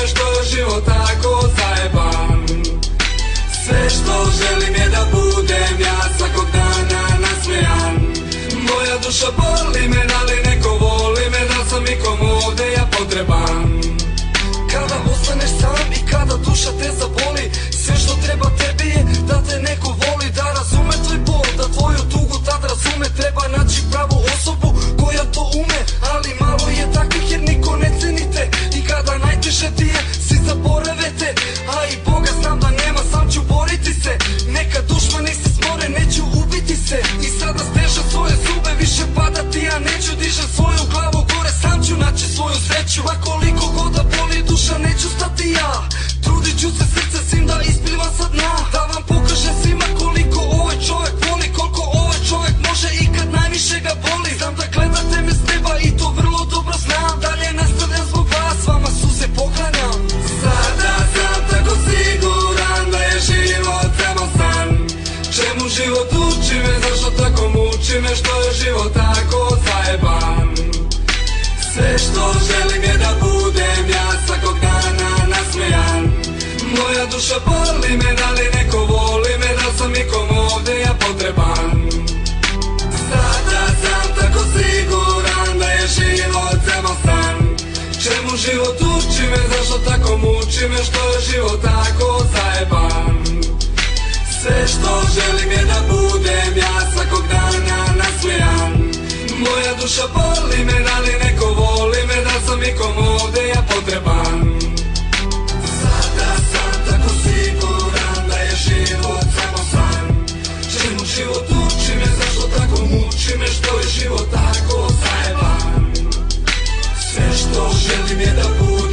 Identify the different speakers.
Speaker 1: me što je život tako zajeban. Sve što želim je da budem ja svakog dana nasmejan. Moja duša boli me, ali neko voli me, da sam ikom ovde ja potreban. Kada ostaneš sam i kada duša te zaboli, sve što treba tebi je da te neko voli, da razume tvoj bol, da tvoju tugu tad razume. Treba naći pravu osobu koja to ume, ali malo je takvih jer niko ne cenite. I kada najteže ti je, svi zaborave te, a i Boga znam da nema, sam ću boriti se. Neka dušmani se smore, neću ubiti se. I sada stežem svoje zube, više padati ja neću. Dižem svoju glavu gore, sam ću naći svoju sreću. A koliko god da boli duša, neću stati ja. Trudit ću se srce svim da isplivam sa dna, da vam pokažem svima koliko ovaj čovjek voli, koliko ovaj čovjek može i kad najviše ga boli. Znam da gledate me s neba i to vrlo dobro znam. Dalje nastavljam zbog vas, vama suze poklanjam. Sada sam tako siguran da je život samo san. Čemu život uči me, zašto tako muči me, što je život tako zajeban. Sve što želim je da budem ja svakog dana nasmejan. Moja duša boli me, ali neko voli me, da sam ikom ovde ja potreban. Sada sam tako siguran da je život samo san. Čemu život uči me, zašto tako muči me, što je život tako zajeban. Sve što želim je da budem ja svakog dana nasmejan. Moja duša boli me, ali neko voli me, da sam ikom ovde ja potreban. Sada sam tako siguran da je život samo san. Čemu život uči me, zašto tako muči me, što je život tako zajeban. Sve što želim je da budem